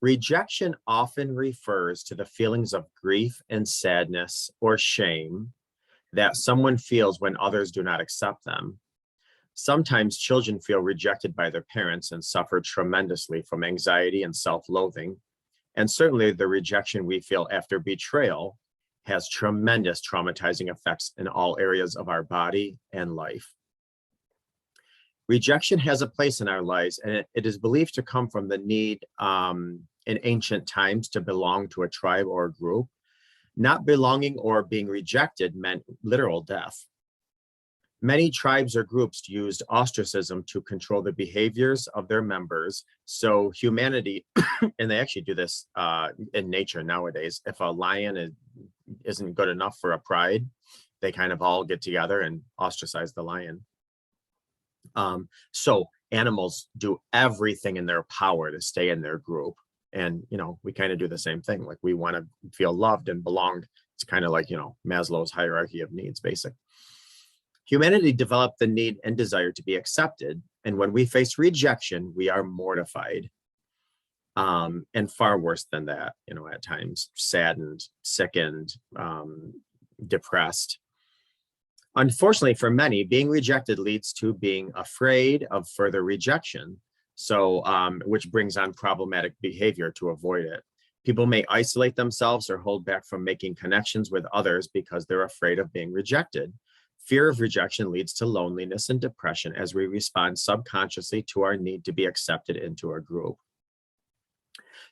Rejection often refers to the feelings of grief and sadness or shame that someone feels when others do not accept them. Sometimes children feel rejected by their parents and suffer tremendously from anxiety and self-loathing. And certainly the rejection we feel after betrayal has tremendous traumatizing effects in all areas of our body and life. Rejection has a place in our lives, and it is believed to come from the need in ancient times to belong to a tribe or a group. Not belonging or being rejected meant literal death. Many tribes or groups used ostracism to control the behaviors of their members. So humanity, and they actually do this in nature nowadays, if a lion isn't good enough for a pride, they kind of all get together and ostracize the lion. So animals do everything in their power to stay in their group. And, we kind of do the same thing. Like we want to feel loved and belonged. It's kind of like, Maslow's hierarchy of needs, basic. Humanity developed the need and desire to be accepted. And when we face rejection, we are mortified. And far worse than that, at times saddened, sickened, depressed. Unfortunately for many, being rejected leads to being afraid of further rejection. So, which brings on problematic behavior to avoid it. People may isolate themselves or hold back from making connections with others because they're afraid of being rejected. Fear of rejection leads to loneliness and depression as we respond subconsciously to our need to be accepted into a group.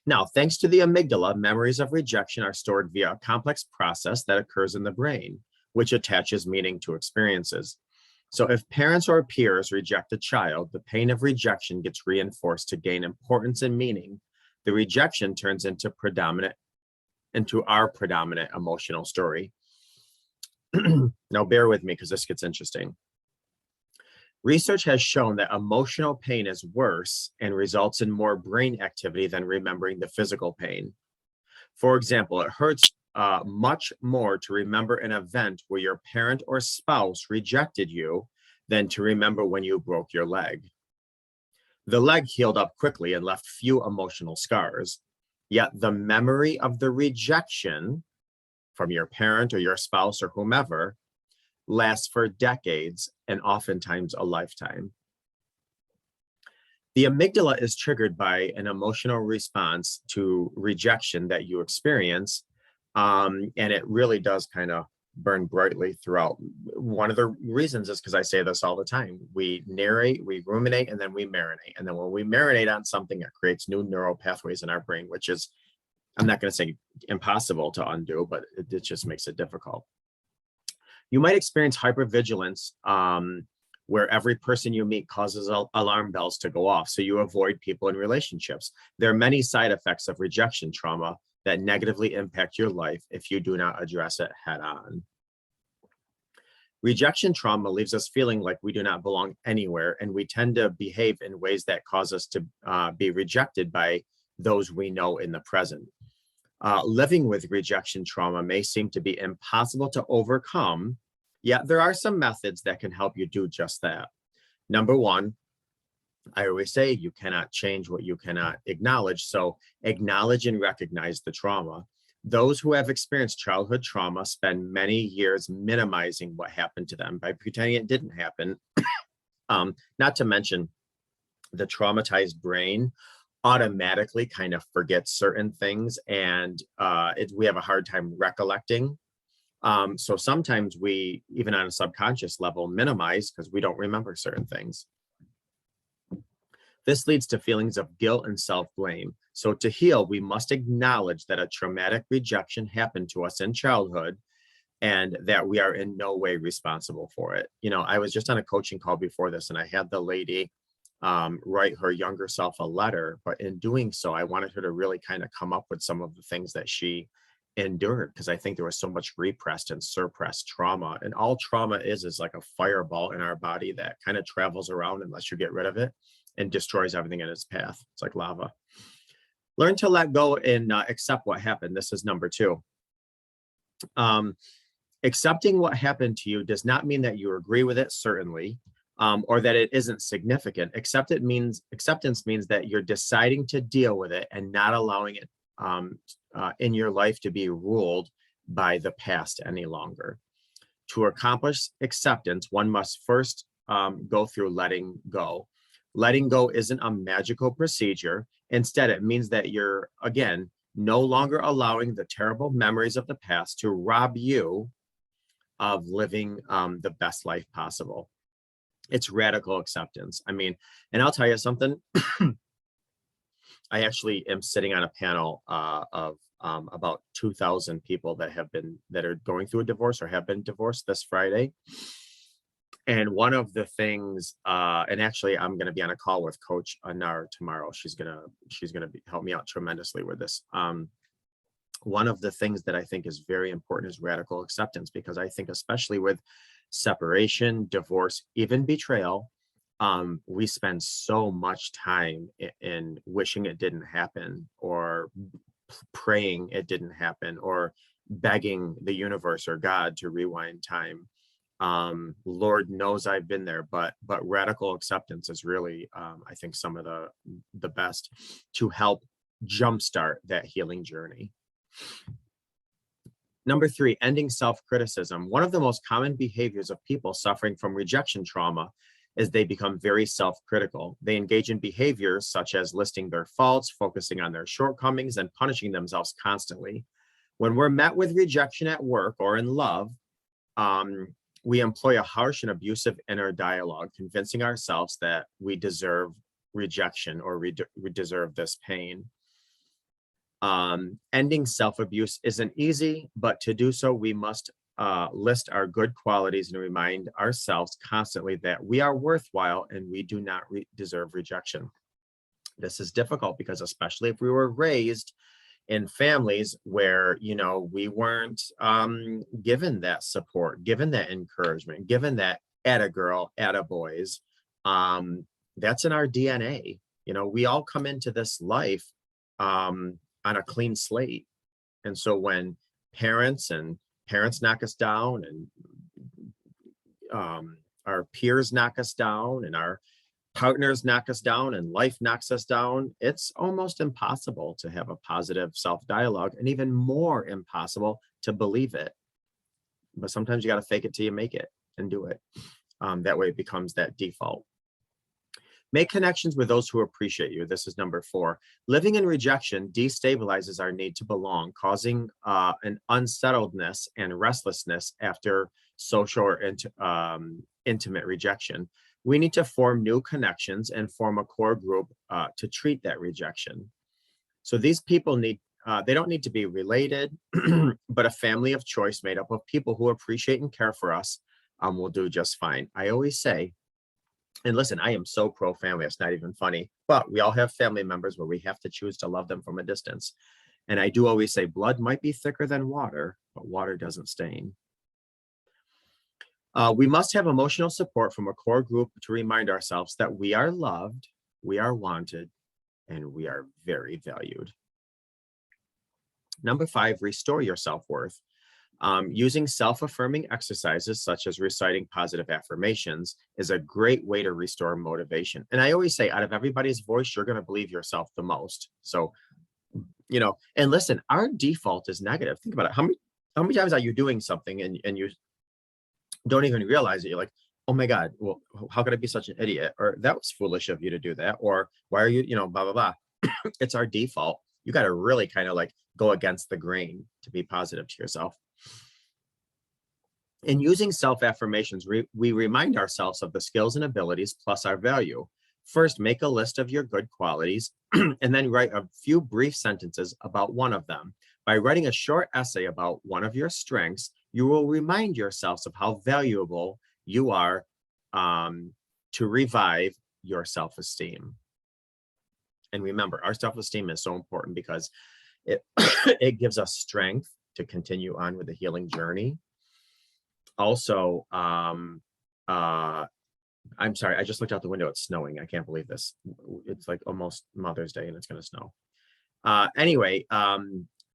Now, thanks to the amygdala, memories of rejection are stored via a complex process that occurs in the brain, which attaches meaning to experiences. So if parents or peers reject a child, the pain of rejection gets reinforced to gain importance and meaning. The rejection turns into our predominant emotional story. Now, bear with me because this gets interesting. Research has shown that emotional pain is worse and results in more brain activity than remembering the physical pain. For example, it hurts much more to remember an event where your parent or spouse rejected you than to remember when you broke your leg. The leg healed up quickly and left few emotional scars, yet the memory of the rejection from your parent or your spouse or whomever lasts for decades and oftentimes a lifetime. The amygdala is triggered by an emotional response to rejection that you experience, and it really does kind of burn brightly throughout. One of the reasons is because I say this all the time. We narrate, we ruminate, and then we marinate. And then when we marinate on something, it creates new neural pathways in our brain, which is, I'm not going to say impossible to undo, but it just makes it difficult. You might experience hypervigilance, where every person you meet causes alarm bells to go off, so you avoid people and relationships. There are many side effects of rejection trauma that negatively impact your life if you do not address it head on. Rejection trauma leaves us feeling like we do not belong anywhere, and we tend to behave in ways that cause us to be rejected by those we know in the present. Living with rejection trauma may seem to be impossible to overcome, yet there are some methods that can help you do just that. Number one, I always say you cannot change what you cannot acknowledge. So acknowledge and recognize the trauma. Those who have experienced childhood trauma spend many years minimizing what happened to them by pretending it didn't happen. Not to mention the traumatized brain automatically kind of forgets certain things, and we have a hard time recollecting. So sometimes we, even on a subconscious level, minimize because we don't remember certain things. This leads to feelings of guilt and self-blame. So to heal, we must acknowledge that a traumatic rejection happened to us in childhood and that we are in no way responsible for it. I was just on a coaching call before this, and I had the lady write her younger self a letter, but in doing so, I wanted her to really kind of come up with some of the things that she endured, because I think there was so much repressed and suppressed trauma, and all trauma is like a fireball in our body that kind of travels around unless you get rid of it and destroys everything in its path. It's like lava. Learn to let go and accept what happened. This is number 2. Accepting what happened to you does not mean that you agree with it, certainly. or that it isn't significant. Acceptance means that you're deciding to deal with it and not allowing it in your life to be ruled by the past any longer. To accomplish acceptance, one must first go through letting go. Letting go isn't a magical procedure. Instead, it means that you're, again, no longer allowing the terrible memories of the past to rob you of living the best life possible. It's radical acceptance. I mean, and I'll tell you something. I actually am sitting on a panel of about 2,000 people that are going through a divorce or have been divorced this Friday. And one of the things, and actually I'm going to be on a call with Coach Anar tomorrow. She's going to help me out tremendously with this. One of the things that I think is very important is radical acceptance, because I think especially with separation, divorce, even betrayal, we spend so much time in wishing it didn't happen, or praying it didn't happen, or begging the universe or God to rewind time. Lord knows I've been there, but radical acceptance is really, I think, some of the best to help jumpstart that healing journey. Number 3, ending self-criticism. One of the most common behaviors of people suffering from rejection trauma is they become very self-critical. They engage in behaviors such as listing their faults, focusing on their shortcomings, and punishing themselves constantly. When we're met with rejection at work or in love, we employ a harsh and abusive inner dialogue, convincing ourselves that we deserve rejection or we deserve this pain. Ending self-abuse isn't easy, but to do so, we must list our good qualities and remind ourselves constantly that we are worthwhile and we do not deserve rejection. This is difficult because, especially if we were raised in families where, we weren't given that support, given that encouragement, given that atta girl, atta boys, that's in our DNA. We all come into this life on a clean slate. And so when parents knock us down, and our peers knock us down, and our partners knock us down, and life knocks us down, it's almost impossible to have a positive self-dialogue, and even more impossible to believe it. But sometimes you got to fake it till you make it and do it. That way it becomes that default. Make connections with those who appreciate you. This is number 4. Living in rejection destabilizes our need to belong, causing an unsettledness and restlessness after social or intimate rejection. We need to form new connections and form a core group to treat that rejection. So these people they don't need to be related, but a family of choice made up of people who appreciate and care for us will do just fine. I always say, and listen, I am so pro-family, it's not even funny, but we all have family members where we have to choose to love them from a distance. And I do always say blood might be thicker than water, but water doesn't stain. We must have emotional support from a core group to remind ourselves that we are loved, we are wanted, and we are very valued. Number 5, restore your self-worth. Using self-affirming exercises such as reciting positive affirmations is a great way to restore motivation. And I always say, out of everybody's voice, you're going to believe yourself the most. So, and listen, our default is negative. Think about it. How many times are you doing something and you don't even realize it? You're like, oh my God, well, how could I be such an idiot? Or that was foolish of you to do that. Or why are you, blah, blah, blah. It's our default. You got to really kind of like go against the grain to be positive to yourself. In using self-affirmations, we remind ourselves of the skills and abilities plus our value. First, make a list of your good qualities and then write a few brief sentences about one of them. By writing a short essay about one of your strengths, you will remind yourselves of how valuable you are to revive your self-esteem. And remember, our self-esteem is so important because it gives us strength to continue on with the healing journey. Also, I'm sorry, I just looked out the window. It's snowing. I can't believe this. It's like almost Mother's Day and it's going to snow. Anyway,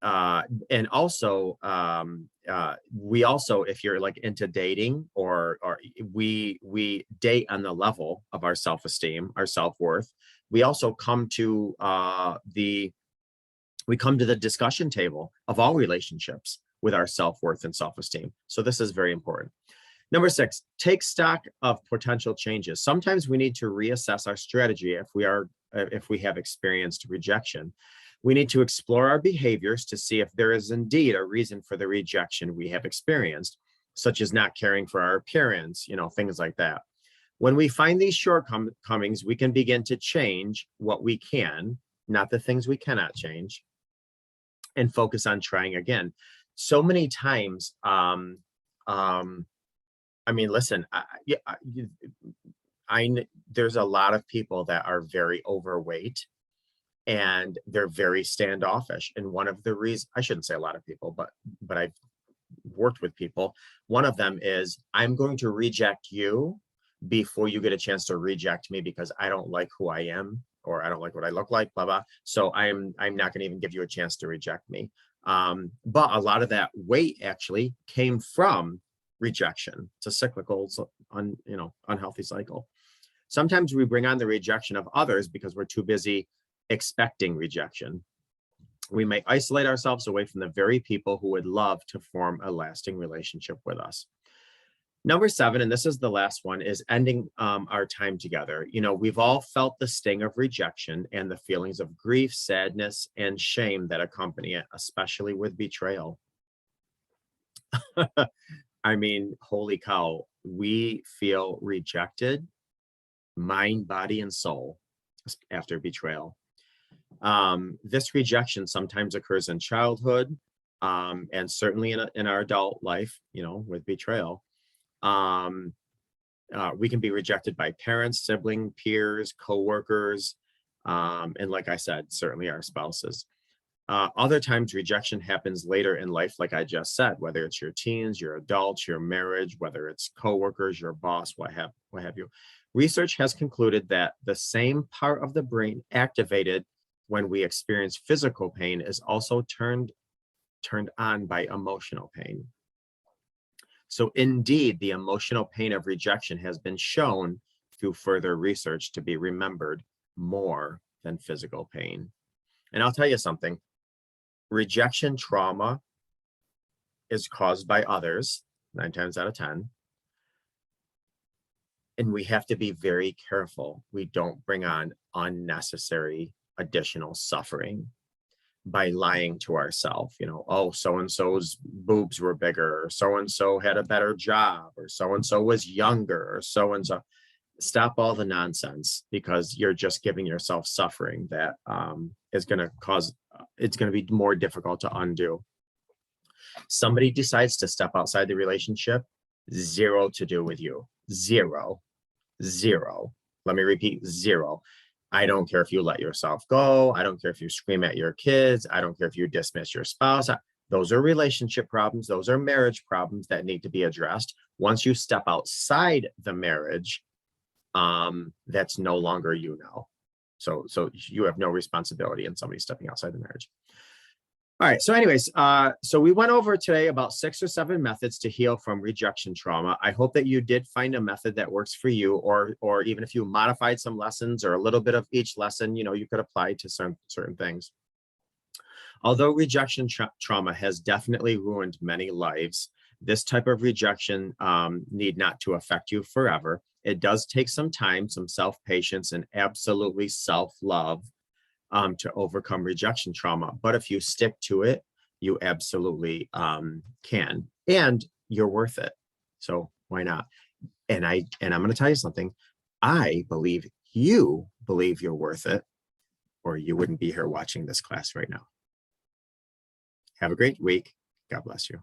and also, we also, if you're like into dating, or we date on the level of our self-esteem, our self-worth. We also come to the discussion table of all relationships with our self-worth and self-esteem. So this is very important. Number 6, take stock of potential changes. Sometimes we need to reassess our strategy if we have experienced rejection. We need to explore our behaviors to see if there is indeed a reason for the rejection we have experienced, such as not caring for our appearance, things like that. When we find these shortcomings, we can begin to change what we can, not the things we cannot change, and focus on trying again. So many times, listen, there's a lot of people that are very overweight and they're very standoffish. And one of the reasons, I shouldn't say a lot of people, but I've worked with people. One of them is, I'm going to reject you before you get a chance to reject me, because I don't like who I am, or I don't like what I look like, blah, blah. So I'm not going to even give you a chance to reject me. But a lot of that weight actually came from rejection. It's a cyclical, unhealthy cycle. Sometimes we bring on the rejection of others because we're too busy expecting rejection. We may isolate ourselves away from the very people who would love to form a lasting relationship with us. Number 7, and this is the last one, is ending our time together. We've all felt the sting of rejection and the feelings of grief, sadness, and shame that accompany it, especially with betrayal. Holy cow, we feel rejected, mind, body, and soul after betrayal. This rejection sometimes occurs in childhood, and certainly in our adult life, with betrayal. We can be rejected by parents, siblings, peers, coworkers, and like I said, certainly our spouses. Other times rejection happens later in life, like I just said, whether it's your teens, your adults, your marriage, whether it's coworkers, your boss, what have you. Research has concluded that the same part of the brain activated when we experience physical pain is also turned on by emotional pain. So indeed, the emotional pain of rejection has been shown through further research to be remembered more than physical pain. And I'll tell you something, rejection trauma is caused by others 9 times out of 10. And we have to be very careful we don't bring on unnecessary additional suffering by lying to ourselves. Oh, so-and-so's boobs were bigger, or so-and-so had a better job, or so-and-so was younger, or so-and-so. Stop all the nonsense, because you're just giving yourself suffering that is going to cause, it's going to be more difficult to undo. Somebody decides to step outside the relationship, 0 to do with you. 0. Let me repeat, 0. I don't care if you let yourself go. I don't care if you scream at your kids. I don't care if you dismiss your spouse. Those are relationship problems. Those are marriage problems that need to be addressed. Once you step outside the marriage, that's no longer you now. So you have no responsibility in somebody stepping outside the marriage. All right. So anyways, so we went over today about 6 or 7 methods to heal from rejection trauma. I hope that you did find a method that works for you, or even if you modified some lessons or a little bit of each lesson, you could apply to certain things. Although rejection trauma has definitely ruined many lives, this type of rejection need not to affect you forever. It does take some time, some self-patience, and absolutely self-love to overcome rejection trauma. But if you stick to it, you absolutely can, and you're worth it. So why not? And I'm going to tell you something. I believe you believe you're worth it, or you wouldn't be here watching this class right now. Have a great week. God bless you.